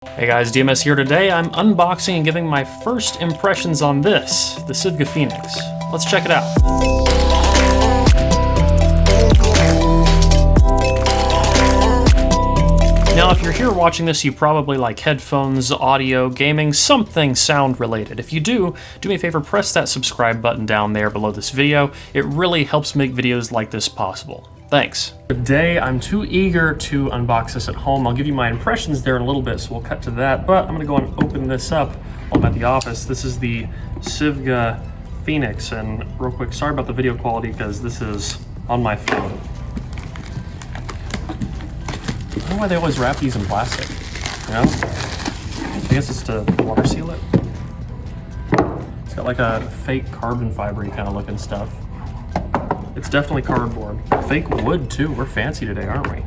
Hey guys, DMS here today. I'm unboxing and giving my first impressions on this, the Sivga Phoenix. Let's check it out. Now, if you're here watching this, you probably like headphones, audio, gaming, something sound related. If you do me a favor, press that subscribe button down there below this video. It really helps make videos like this possible. Thanks. Today, I'm too eager to unbox this at home. I'll give you my impressions there in a little bit, so we'll cut to that. But I'm gonna go and open this up while I'm at the office. This is the Sigva Phoenix, and real quick, sorry about the video quality because this is on my phone. I don't know why they always wrap these in plastic, you know? I guess it's to water seal it. It's got like a fake carbon fiber-y kind of looking stuff. It's definitely cardboard. Fake wood too. We're fancy today, aren't we?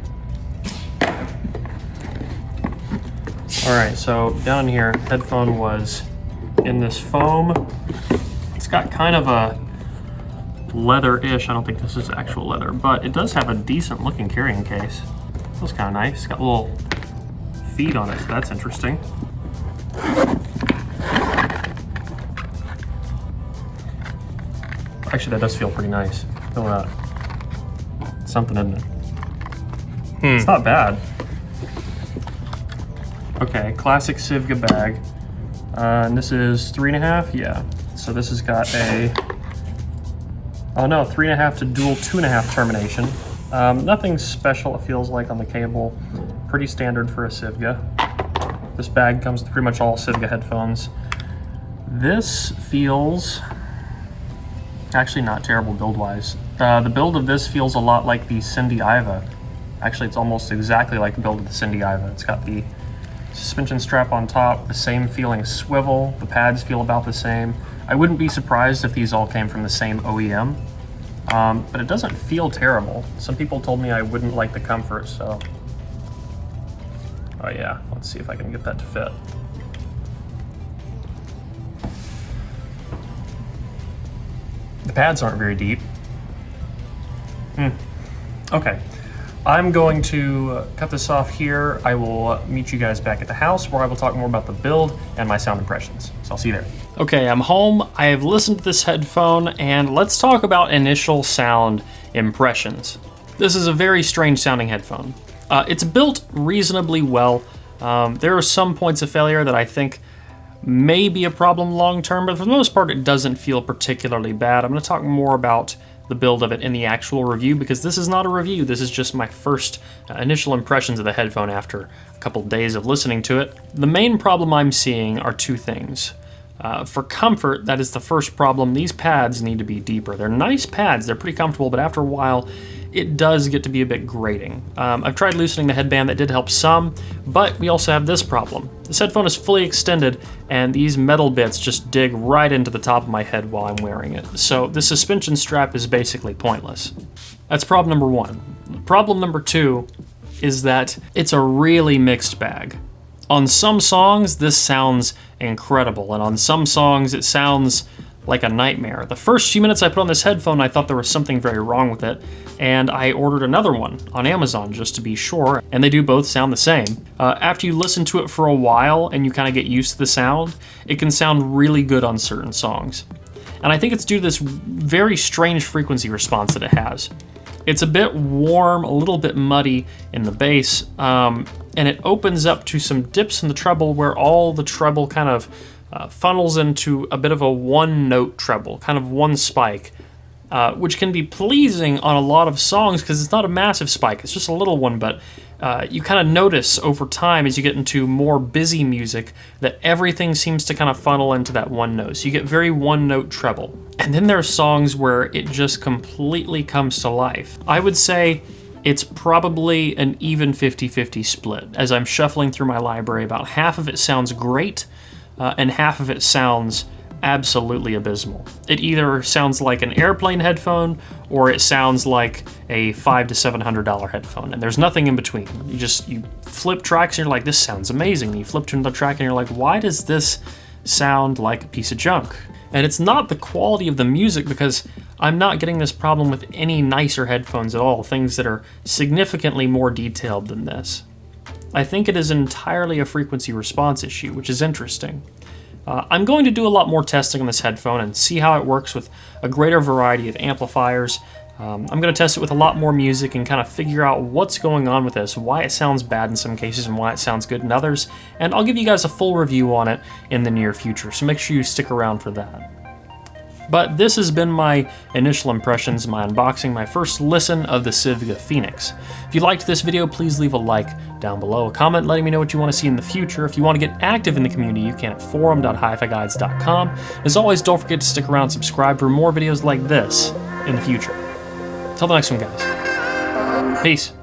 All right, so down here, headphone was in this foam. It's got kind of a leather-ish. I don't think this is actual leather, but it does have a decent looking carrying case. Feels kind of nice. It's got little feet on it, so that's interesting. Actually, that does feel pretty nice. Feel that. Something, isn't it? It's not bad. Okay, classic Sivga bag. And this is 3.5, yeah. So this has got a, oh no, 3.5 to dual 2.5 termination. Nothing special, it feels like, on the cable. Pretty standard for a Sivga. This bag comes with pretty much all Sivga headphones. This feels actually not terrible build-wise. The build of this feels a lot like the Cindy Iva. Actually, it's almost exactly like the build of the Cindy Iva. It's got the suspension strap on top, the same feeling swivel. The pads feel about the same. I wouldn't be surprised if these all came from the same OEM, but it doesn't feel terrible. Some people told me I wouldn't like the comfort, so. Oh yeah, let's see if I can get that to fit. The pads aren't very deep. Okay, I'm going to cut this off here. I will meet you guys back at the house where I will talk more about the build and my sound impressions. So I'll see you there. Okay, I'm home. I have listened to this headphone and let's talk about initial sound impressions. This is a very strange sounding headphone. It's built reasonably well. There are some points of failure that I think may be a problem long-term, but for the most part, it doesn't feel particularly bad. I'm going to talk more about the build of it in the actual review because this is not a review. This is just my first initial impressions of the headphone after a couple days of listening to it. The main problem I'm seeing are two things. For comfort, that is the first problem. These pads need to be deeper. They're nice pads, they're pretty comfortable, but after a while, it does get to be a bit grating. I've tried loosening the headband, that did help some, but we also have this problem. This headphone is fully extended, and these metal bits just dig right into the top of my head while I'm wearing it. So the suspension strap is basically pointless. That's problem number one. Problem number two is that it's a really mixed bag. On some songs, this sounds incredible, and on some songs, it sounds like a nightmare. The first few minutes I put on this headphone, I thought there was something very wrong with it, and I ordered another one on Amazon just to be sure, and they do both sound the same. After you listen to it for a while and you kind of get used to the sound, it can sound really good on certain songs. And I think it's due to this very strange frequency response that it has. It's a bit warm, a little bit muddy in the bass, and it opens up to some dips in the treble where all the treble kind of funnels into a bit of a one-note treble, kind of one spike, which can be pleasing on a lot of songs because it's not a massive spike, it's just a little one, but you kind of notice over time as you get into more busy music that everything seems to kind of funnel into that one note. So you get very one-note treble. And then there are songs where it just completely comes to life. I would say it's probably an even 50-50 split. As I'm shuffling through my library, about half of it sounds great, and half of it sounds absolutely abysmal. It either sounds like an airplane headphone or it sounds like a $500 to $700 headphone, and there's nothing in between. You flip tracks and you're like, this sounds amazing. And you flip to another track and you're like, why does this sound like a piece of junk? And it's not the quality of the music because I'm not getting this problem with any nicer headphones at all, things that are significantly more detailed than this. I think it is entirely a frequency response issue, which is interesting. I'm going to do a lot more testing on this headphone and see how it works with a greater variety of amplifiers. I'm going to test it with a lot more music and kind of figure out what's going on with this, why it sounds bad in some cases and why it sounds good in others, and I'll give you guys a full review on it in the near future, so make sure you stick around for that. But this has been my initial impressions, my unboxing, my first listen of the Sivga Phoenix. If you liked this video, please leave a like down below, a comment letting me know what you want to see in the future. If you want to get active in the community, you can at forum.hifiguides.com. As always, don't forget to stick around and subscribe for more videos like this in the future. Till the next one, guys. Peace.